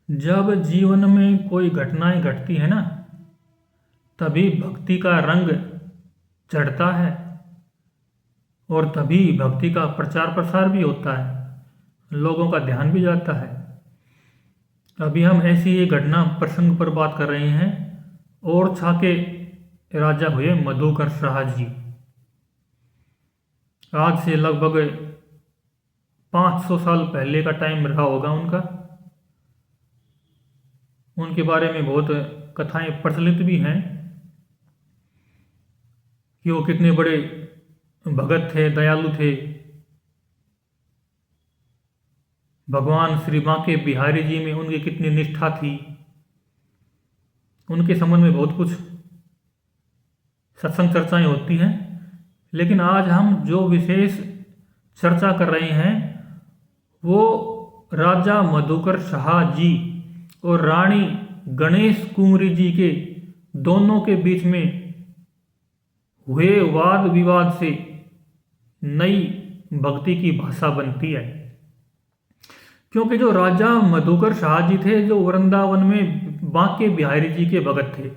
जब जीवन में कोई घटनाएं घटती है ना, तभी भक्ति का रंग चढ़ता है और तभी भक्ति का प्रचार प्रसार भी होता है, लोगों का ध्यान भी जाता है। अभी हम ऐसी ही घटना प्रसंग पर बात कर रहे हैं। ओरछा के राजा हुए मधुकर शाह जी। आज से लगभग 500 साल पहले का टाइम रहा होगा उनका। उनके बारे में बहुत कथाएं प्रचलित भी हैं कि वो कितने बड़े भगत थे, दयालु थे। भगवान श्री बांके बिहारी जी में उनकी कितनी निष्ठा थी। उनके संबंध में बहुत कुछ सत्संग चर्चाएं होती हैं। लेकिन आज हम जो विशेष चर्चा कर रहे हैं वो राजा मधुकर शाह जी और रानी गणेश कुंवरी जी के दोनों के बीच में हुए वाद विवाद से नई भक्ति की भाषा बनती है। क्योंकि जो राजा मधुकर शाह जी थे, जो वृंदावन में बांके बिहारी जी के भगत थे,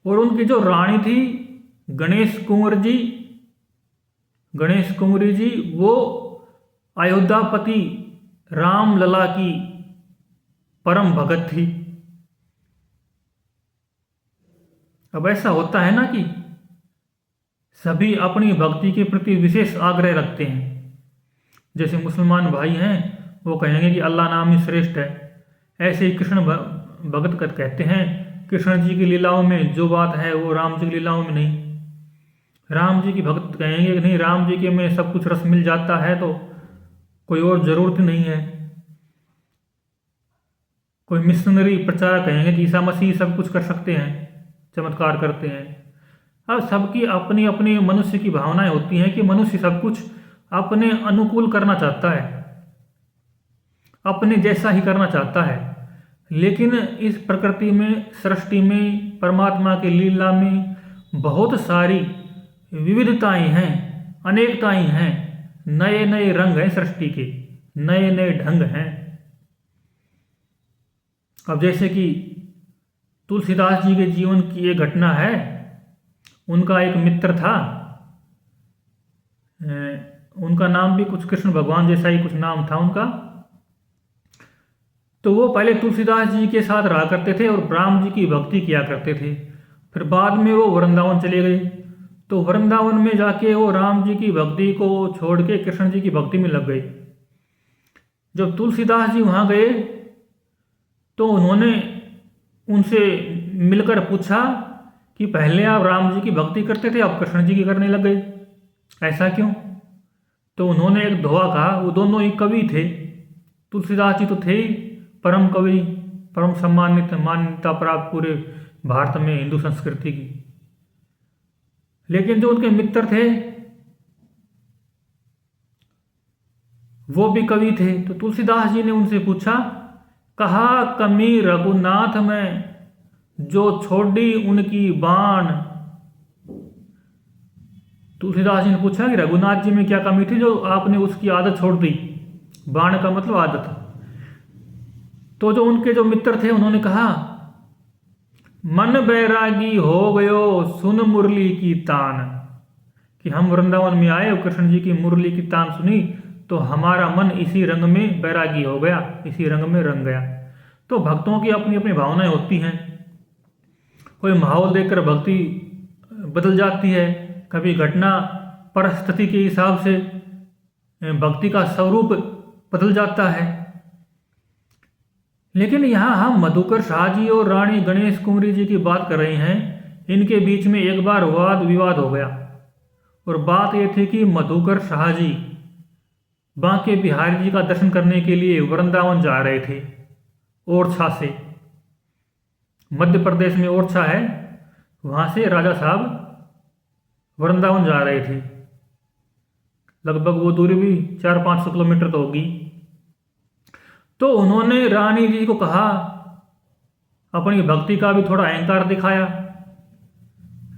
और उनकी जो रानी थी गणेश कुंवरी जी, वो अयोध्यापति राम लला की परम भगत थी। अब ऐसा होता है ना कि सभी अपनी भक्ति के प्रति विशेष आग्रह रखते हैं। जैसे मुसलमान भाई हैं, वो कहेंगे कि अल्लाह नाम ही श्रेष्ठ है। ऐसे ही कृष्ण भगत कहते हैं कृष्ण जी की लीलाओं में जो बात है वो राम जी की लीलाओं में नहीं। राम जी की भक्त कहेंगे कि नहीं, राम जी के में सब कुछ रस मिल जाता है तो कोई और जरूरत नहीं है। कोई मिशनरी प्रचारक कहेंगे कि ईसा मसीह सब कुछ कर सकते हैं, चमत्कार करते हैं। अब सबकी अपनी अपनी मनुष्य की भावनाएं होती हैं कि मनुष्य सब कुछ अपने अनुकूल करना चाहता है, अपने जैसा ही करना चाहता है। लेकिन इस प्रकृति में, सृष्टि में, परमात्मा की लीला में बहुत सारी विविधताएं हैं, अनेकताएं हैं, नए नए रंग हैं, सृष्टि के नए नए ढंग हैं। अब जैसे कि तुलसीदास जी के जीवन की एक घटना है। उनका एक मित्र था, उनका नाम भी कुछ कृष्ण भगवान जैसा ही कुछ नाम था उनका। तो वो पहले तुलसीदास जी के साथ रहा करते थे और राम जी की भक्ति किया करते थे। फिर बाद में वो वृंदावन चले गए। तो वृंदावन में जाके वो राम जी की भक्ति को छोड़ के कृष्ण जी की भक्ति में लग गए। जब तुलसीदास जी वहाँ गए तो उन्होंने उनसे मिलकर पूछा कि पहले आप राम जी की भक्ति करते थे, आप कृष्ण जी की करने लग गए, ऐसा क्यों? तो उन्होंने एक दोहा कहा। वो दोनों ही कवि थे। तुलसीदास जी तो थे ही परम कवि, परम सम्मानित, मान्यता प्राप्त पूरे भारत में हिंदू संस्कृति की। लेकिन जो उनके मित्र थे वो भी कवि थे। तो तुलसीदास जी ने उनसे पूछा, कहा कमी रघुनाथ में जो छोड़ी उनकी बाण। तुलसीदास जी ने पूछा कि रघुनाथ जी में क्या कमी थी जो आपने उसकी आदत छोड़ दी। बाण का मतलब आदत। तो जो उनके जो मित्र थे उन्होंने कहा, मन बैरागी हो गयो सुन मुरली की तान। कि हम वृंदावन में आए और कृष्ण जी की मुरली की तान सुनी तो हमारा मन इसी रंग में बैरागी हो गया, इसी रंग में रंग गया। तो भक्तों की अपनी अपनी भावनाएं होती हैं। कोई माहौल देखकर भक्ति बदल जाती है, कभी घटना परिस्थिति के हिसाब से भक्ति का स्वरूप बदल जाता है। लेकिन यहाँ हम मधुकर शाह जी और रानी गणेश कुंवरी जी की बात कर रहे हैं। इनके बीच में एक बार वाद विवाद हो गया और बात यह थी कि मधुकर शाह जी बांके बिहारी जी का दर्शन करने के लिए वृंदावन जा रहे थे। ओरछा से, मध्य प्रदेश में ओरछा है, वहाँ से राजा साहब वृंदावन जा रहे थे। लगभग वो दूरी भी 400-500 किलोमीटर तो होगी। तो उन्होंने रानी जी को कहा, अपनी भक्ति का भी थोड़ा अहंकार दिखाया,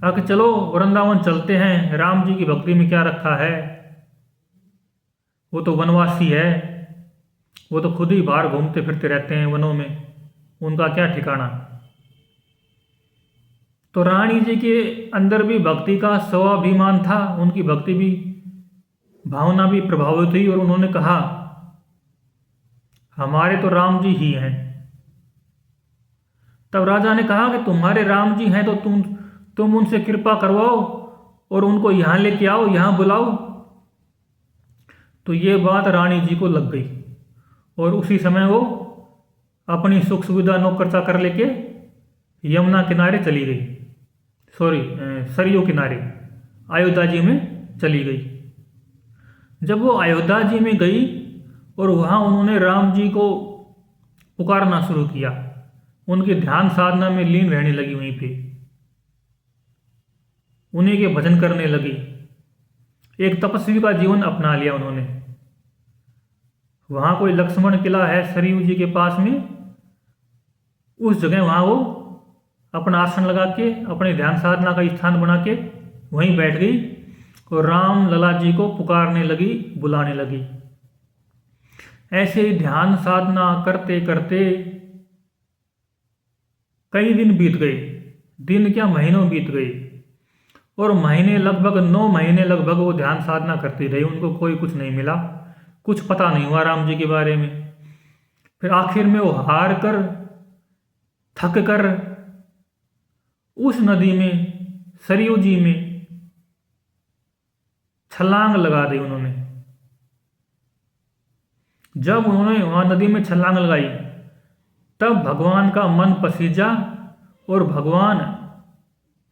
कि चलो वृंदावन चलते हैं, राम जी की भक्ति में क्या रखा है, वो तो वनवासी है। वो तो खुद ही बाहर घूमते फिरते रहते हैं वनों में, उनका क्या ठिकाना। तो रानी जी के अंदर भी भक्ति का स्वाभिमान था, उनकी भक्ति भी भावना भी प्रभावित हुई और उन्होंने कहा हमारे तो राम जी ही हैं। तब राजा ने कहा कि तुम्हारे राम जी हैं तो तुम उनसे कृपा करवाओ और उनको यहाँ लेके आओ, यहाँ बुलाओ। तो ये बात रानी जी को लग गई और उसी समय वो अपनी सुख सुविधा नौकर चाकर लेके यमुना किनारे चली गई, सॉरी सरयू किनारे अयोध्या जी में चली गई। जब वो अयोध्या जी में गई और वहाँ उन्होंने राम जी को पुकारना शुरू किया, उनके ध्यान साधना में लीन रहने लगी, वहीं पे उन्हीं के भजन करने लगी, एक तपस्वी का जीवन अपना लिया उन्होंने। वहाँ कोई लक्ष्मण किला है सरयू जी के पास में, उस जगह वहाँ वो अपना आसन लगा के अपने ध्यान साधना का स्थान बना के वहीं बैठ गई और राम लला जी को पुकारने लगी, बुलाने लगी। ऐसे ही ध्यान साधना करते करते कई दिन बीत गए, दिन क्या महीनों बीत गए और महीने लगभग 9 महीने लगभग वो ध्यान साधना करती रही, उनको कोई कुछ नहीं मिला, कुछ पता नहीं हुआ राम जी के बारे में। फिर आखिर में वो हार कर थक कर उस नदी में सरयू जी में छलांग लगा दी उन्होंने। जब उन्होंने वहां नदी में छलांग लगाई तब भगवान का मन पसीजा और भगवान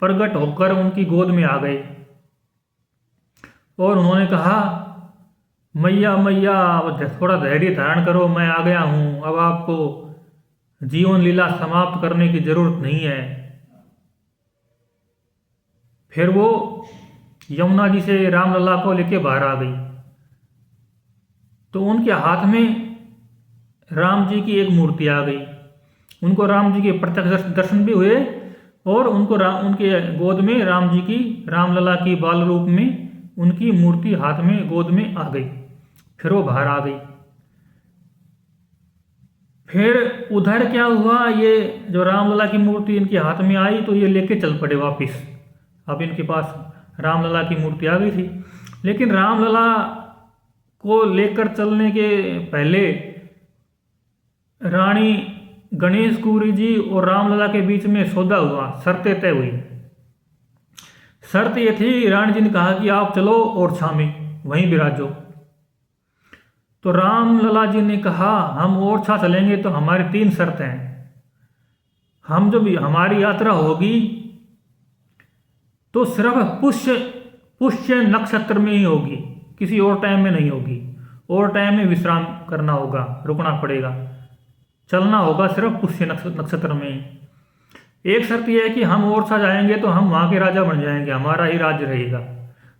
प्रकट होकर उनकी गोद में आ गए और उन्होंने कहा मैया मैया थोड़ा धैर्य धारण करो, मैं आ गया हूँ, अब आपको जीवन लीला समाप्त करने की जरूरत नहीं है। फिर वो यमुना जी से रामलला को लेके बाहर आ गई तो उनके हाथ में राम जी की एक मूर्ति आ गई। उनको राम जी के प्रत्यक्ष दर्शन भी हुए और उनको उनके गोद में राम जी की रामलला की बाल रूप में उनकी मूर्ति हाथ में गोद में आ गई। फिर वो बाहर आ गई। फिर उधर क्या हुआ, ये जो रामलला की मूर्ति इनके हाथ में आई तो ये लेके चल पड़े वापिस। अब इनके पास रामलला की मूर्ति आ गई थी, लेकिन रामलला को लेकर चलने के पहले रानी गणेश कुंवरी जी और रामलला के बीच में सौदा हुआ, शर्तें तय हुई। शर्त ये थी, रानी जी ने कहा कि आप चलो ओरछा में, वहीं विराजो। तो रामलला जी ने कहा हम ओरछा चलेंगे तो हमारी 3 शर्तें हैं। हम जब हमारी यात्रा होगी तो सिर्फ पुष्य नक्षत्र में ही होगी, किसी और टाइम में नहीं होगी। और टाइम में विश्राम करना होगा, रुकना पड़ेगा, चलना होगा सिर्फ पुष्य नक्षत्र में ही। एक शर्त यह है कि हम ओरछा जाएंगे तो हम वहाँ के राजा बन जाएंगे, हमारा ही राज्य रहेगा,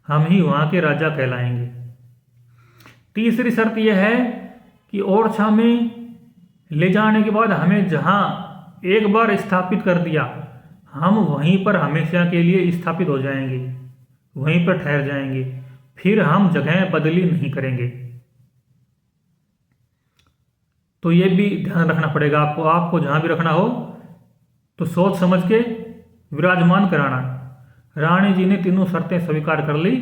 हम ही वहाँ के राजा कहलाएंगे। तीसरी शर्त यह है कि ओरछा में ले जाने के बाद हमें जहाँ एक बार स्थापित कर दिया, हम वहीं पर हमेशा के लिए स्थापित हो जाएंगे, वहीं पर ठहर जाएंगे, फिर हम जगह बदली नहीं करेंगे। तो ये भी ध्यान रखना पड़ेगा आपको जहाँ भी रखना हो तो सोच समझ के विराजमान कराना। रानी जी ने तीनों शर्तें स्वीकार कर ली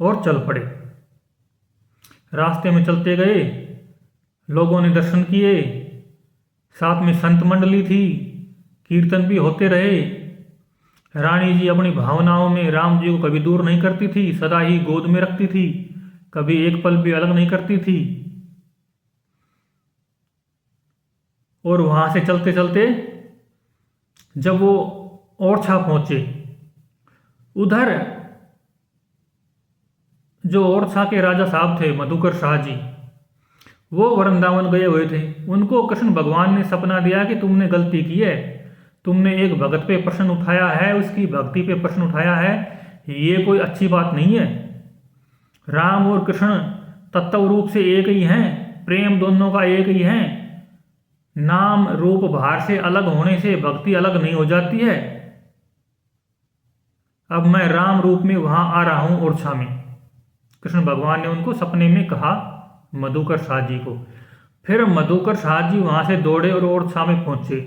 और चल पड़े। रास्ते में चलते गए, लोगों ने दर्शन किए, साथ में संत मंडली थी, कीर्तन भी होते रहे। रानी जी अपनी भावनाओं में राम जी को कभी दूर नहीं करती थी, सदा ही गोद में रखती थी, कभी एक पल भी अलग नहीं करती थी। और वहां से चलते चलते जब वो ओरछा पहुंचे, उधर जो ओरछा के राजा साहब थे मधुकर शाह जी, वो वृंदावन गए हुए थे। उनको कृष्ण भगवान ने सपना दिया कि तुमने गलती की है, तुमने एक भगत पे प्रश्न उठाया है, उसकी भक्ति पे प्रश्न उठाया है, ये कोई अच्छी बात नहीं है। राम और कृष्ण तत्व रूप से एक ही हैं, प्रेम दोनों का एक ही है। नाम रूप भार से अलग होने से भक्ति अलग नहीं हो जाती है। अब मैं राम रूप में वहां आ रहा हूं ओरछा में, कृष्ण भगवान ने उनको सपने में कहा मधुकर शाह जी को। फिर मधुकर शाह जी वहाँ से दौड़े और ओरछा में पहुँचे।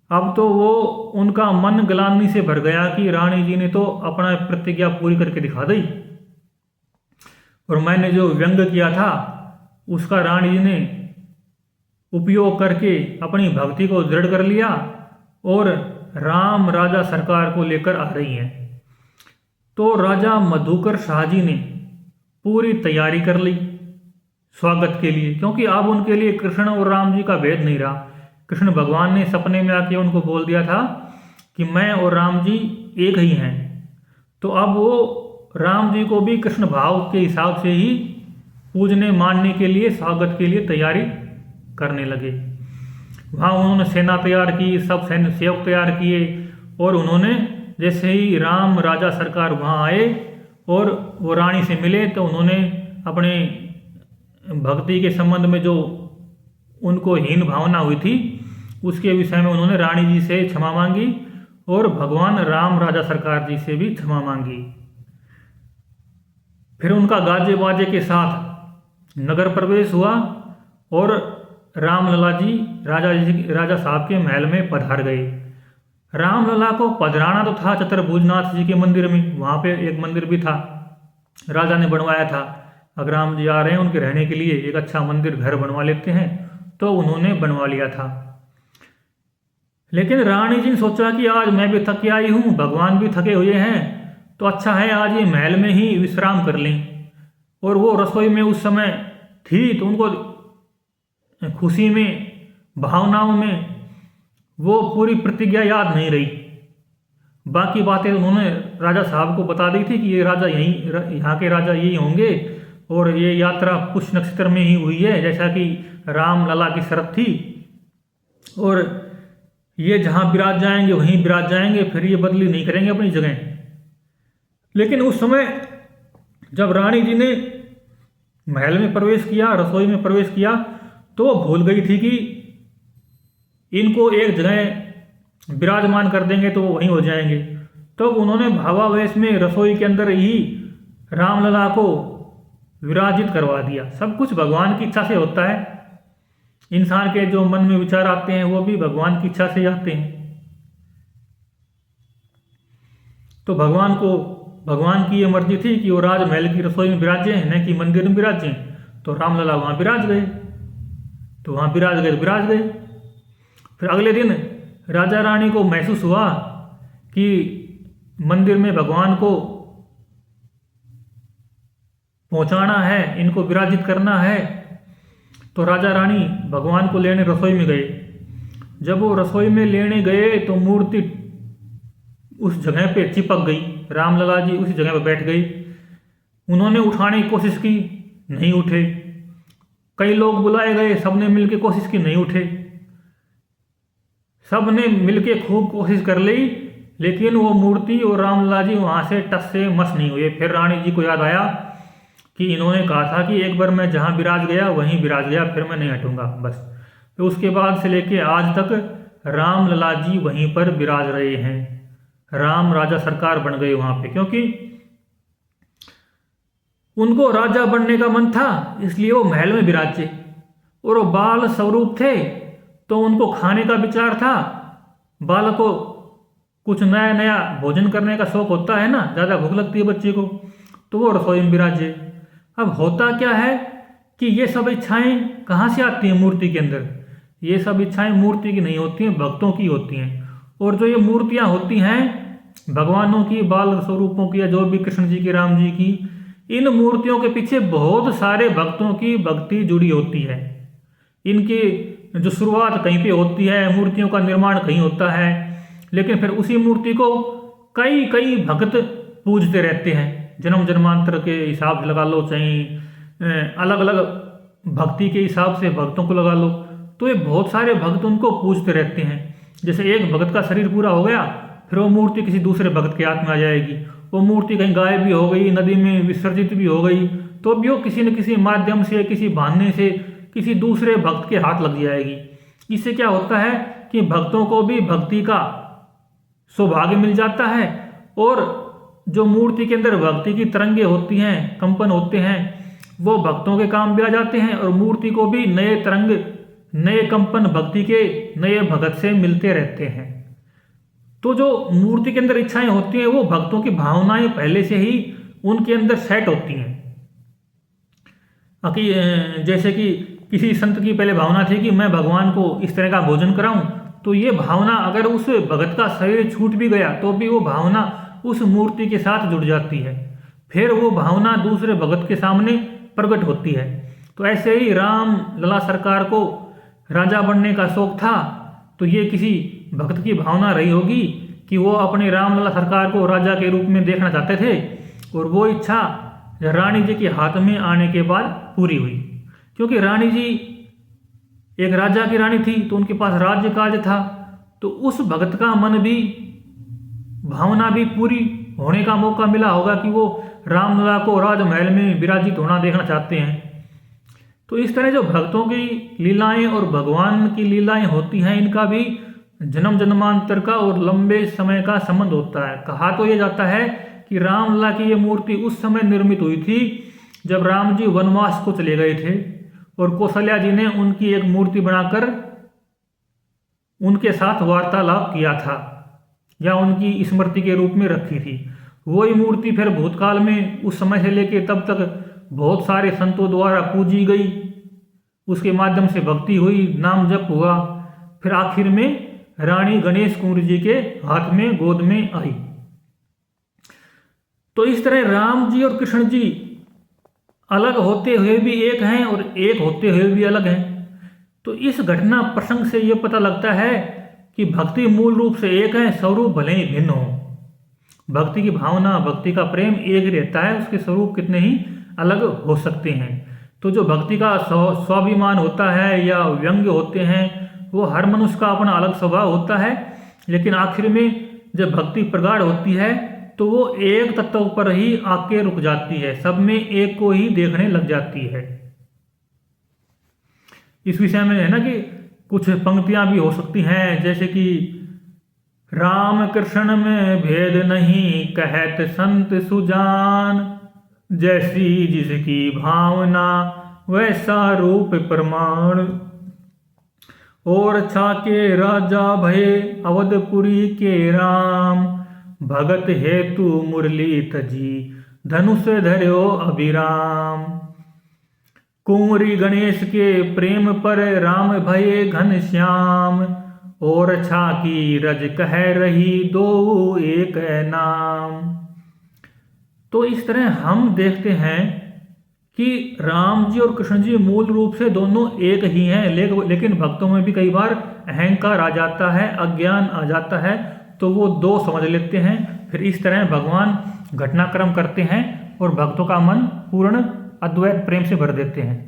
अब तो वो उनका मन ग्लानि से भर गया कि रानी जी ने तो अपना प्रतिज्ञा पूरी करके दिखा दी, और मैंने जो व्यंग किया था उसका रानी जी ने उपयोग करके अपनी भक्ति को दृढ़ कर लिया और राम राजा सरकार को लेकर आ रही हैं। तो राजा मधुकर शाह जी ने पूरी तैयारी कर ली स्वागत के लिए, क्योंकि अब उनके लिए कृष्ण और राम जी का भेद नहीं रहा। कृष्ण भगवान ने सपने में आके उनको बोल दिया था कि मैं और राम जी एक ही हैं। तो अब वो राम जी को भी कृष्ण भाव के हिसाब से ही पूजने मानने के लिए, स्वागत के लिए तैयारी करने लगे। वहाँ उन्होंने सेना तैयार की, सब सैन्य सेवक तैयार किए, और उन्होंने जैसे ही राम राजा सरकार वहाँ आए और वो रानी से मिले तो उन्होंने अपने भक्ति के संबंध में जो उनको हीन भावना हुई थी उसके विषय में उन्होंने रानी जी से क्षमा मांगी और भगवान राम राजा सरकार जी से भी क्षमा मांगी। फिर उनका गाजे बाजे के साथ नगर प्रवेश हुआ और रामलला जी राजा साहब के महल में पधार गए। रामलला को पधराना तो था चतुर्भुजनाथ जी के मंदिर में, वहाँ पे एक मंदिर भी था, राजा ने बनवाया था। अगर राम जी आ रहे हैं उनके रहने के लिए एक अच्छा मंदिर घर बनवा लेते हैं, तो उन्होंने बनवा लिया था। लेकिन रानी जी ने सोचा कि आज मैं भी थक आई हूँ, भगवान भी थके हुए हैं, तो अच्छा है आज ये महल में ही विश्राम कर लें। और वो रसोई में उस समय थी तो उनको खुशी में, भावनाओं में वो पूरी प्रतिज्ञा याद नहीं रही। बाकी बातें उन्होंने राजा साहब को बता दी थी कि ये राजा यहाँ के राजा यही होंगे, और ये यात्रा पुष्य नक्षत्र में ही हुई है जैसा कि रामलला की शर्त थी, और ये जहाँ विराज जाएंगे वहीं विराज जाएंगे, फिर ये बदली नहीं करेंगे अपनी जगह। लेकिन उस समय जब रानी जी ने महल में प्रवेश किया, रसोई में प्रवेश किया, तो वो भूल गई थी कि इनको एक जगह विराजमान कर देंगे तो वो वहीं हो जाएंगे। तो उन्होंने भावावेश में रसोई के अंदर ही रामलला को विराजित करवा दिया। सब कुछ भगवान की इच्छा से होता है। इंसान के जो मन में विचार आते हैं वो भी भगवान की इच्छा से आते हैं। तो भगवान की ये मर्जी थी कि वो राजमहल की रसोई में विराजे, न कि मंदिर में विराजे। तो रामलला वहाँ विराज गए, तो वहाँ विराज गए। फिर अगले दिन राजा रानी को महसूस हुआ कि मंदिर में भगवान को पहुंचाना है, इनको विराजित करना है। तो राजा रानी भगवान को लेने रसोई में गए। जब वो रसोई में लेने गए तो मूर्ति उस जगह पे चिपक गई। रामलला जी उसी जगह पर बैठ गई। उन्होंने उठाने की कोशिश की, नहीं उठे। कई लोग बुलाए गए, सबने मिलकर कोशिश की, नहीं उठे। सबने मिलके खूब कोशिश कर ली, लेकिन वो मूर्ति और रामलला जी वहाँ से टस से मस नहीं हुए। फिर रानी जी को याद आया कि इन्होंने कहा था कि एक बार मैं जहाँ विराज गया वहीं विराज गया, फिर मैं नहीं हटूंगा बस। तो उसके बाद से लेके आज तक रामलला जी वहीं पर विराज रहे हैं। राम राजा सरकार बन गए वहाँ पे, क्योंकि उनको राजा बनने का मन था, इसलिए वो महल में विराजे। और वो बाल स्वरूप थे तो उनको खाने का विचार था। बालक को कुछ नया नया भोजन करने का शौक होता है ना, ज़्यादा भूख लगती है बच्चे को, तो वो रसोई में विराजे। अब होता क्या है कि ये सब इच्छाएं कहाँ से आती हैं मूर्ति के अंदर? ये सब इच्छाएं मूर्ति की नहीं होती हैं, भक्तों की होती हैं। और जो ये मूर्तियाँ होती हैं भगवानों की, बाल स्वरूपों की, या जो भी कृष्ण जी की, राम जी की, इन मूर्तियों के पीछे बहुत सारे भक्तों की भक्ति जुड़ी होती है। इनकी जो शुरुआत कहीं पे होती है, मूर्तियों का निर्माण कहीं होता है, लेकिन फिर उसी मूर्ति को कई कई भक्त पूजते रहते हैं। जन्म जन्मांतर के हिसाब से लगा लो, चाहे अलग अलग भक्ति के हिसाब से भक्तों को लगा लो, तो ये बहुत सारे भक्त उनको पूजते रहते हैं। जैसे एक भक्त का शरीर पूरा हो गया, फिर वो मूर्ति किसी दूसरे भक्त के हाथ में आ जाएगी। वो मूर्ति कहीं गायब भी हो गई, नदी में विसर्जित भी हो गई, तो भी वो किसी न किसी माध्यम से, किसी बहाने से किसी दूसरे भक्त के हाथ लग जाएगी। इससे क्या होता है कि भक्तों को भी भक्ति का सौभाग्य मिल जाता है, और जो मूर्ति के अंदर भक्ति की तरंगे होती हैं, कंपन होते हैं, वो भक्तों के काम भी आ जाते हैं और मूर्ति को भी नए तरंग, नए कंपन भक्ति के नए भगत से मिलते रहते हैं। तो जो मूर्ति के अंदर इच्छाएं होती हैं वो भक्तों की भावनाएं पहले से ही उनके अंदर सेट होती हैं। जैसे कि किसी संत की पहले भावना थी कि मैं भगवान को इस तरह का भोजन कराऊं, तो ये भावना अगर उस भगत का शरीर छूट भी गया तो भी वो भावना उस मूर्ति के साथ जुड़ जाती है, फिर वो भावना दूसरे भगत के सामने प्रकट होती है। तो ऐसे ही राम लला सरकार को राजा बनने का शौक था, तो ये किसी भक्त की भावना रही होगी कि वो अपने राम लला सरकार को राजा के रूप में देखना चाहते थे, और वो इच्छा रानी जी के हाथ में आने के बाद पूरी हुई। क्योंकि रानी जी एक राजा की रानी थी तो उनके पास राज्य काज था, तो उस भगत का मन भी, भावना भी पूरी होने का मौका मिला होगा कि वो रामलला को राजमहल में विराजित होना देखना चाहते हैं। तो इस तरह जो भक्तों की लीलाएं और भगवान की लीलाएं होती हैं, इनका भी जन्म जन्मांतर का और लंबे समय का संबंध होता है। कहा तो ये जाता है कि रामलला की ये मूर्ति उस समय निर्मित हुई थी जब राम जी वनवास को चले गए थे और कौशल्या जी ने उनकी एक मूर्ति बनाकर उनके साथ वार्तालाप किया था या उनकी स्मृति के रूप में रखी थी। वही मूर्ति फिर भूतकाल में उस समय से लेके तब तक बहुत सारे संतों द्वारा पूजी गई, उसके माध्यम से भक्ति हुई, नाम जप हुआ, फिर आखिर में रानी गणेश कुंवर जी के हाथ में गोद में आई। तो इस तरह राम जी और कृष्ण जी अलग होते हुए भी एक हैं और एक होते हुए भी अलग हैं। तो इस घटना प्रसंग से ये पता लगता है कि भक्ति मूल रूप से एक है, स्वरूप भले ही भिन्न हो। भक्ति की भावना, भक्ति का प्रेम एक ही रहता है, उसके स्वरूप कितने ही अलग हो सकते हैं। तो जो भक्ति का स्वाभिमान होता है या व्यंग्य होते हैं, वो हर मनुष्य का अपना अलग स्वभाव होता है, लेकिन आखिर में जब भक्ति प्रगाढ़ होती है तो वो एक तत्व पर ही आके रुक जाती है, सब में एक को ही देखने लग जाती है। इस विषय में है ना कि कुछ पंक्तियां भी हो सकती हैं, जैसे कि राम कृष्ण में भेद नहीं कहत संत सुजान, जैसी जिसकी भावना वैसा रूप प्रमाण, और छाके राजा भये अवधपुरी के राम, भगत हेतु मुरली तजी धनुष धर्यो अभिराम। कुंवरी गणेश के प्रेम पर राम भये घनश्याम, और छाकी रज कह रही दो एक नाम। तो इस तरह हम देखते हैं कि राम जी और कृष्ण जी मूल रूप से दोनों एक ही हैं, लेकिन भक्तों में भी कई बार अहंकार आ जाता है, अज्ञान आ जाता है, तो वो दो समझ लेते हैं। फिर इस तरह भगवान घटनाक्रम करते हैं और भक्तों का मन पूर्ण अद्वैत प्रेम से भर देते हैं।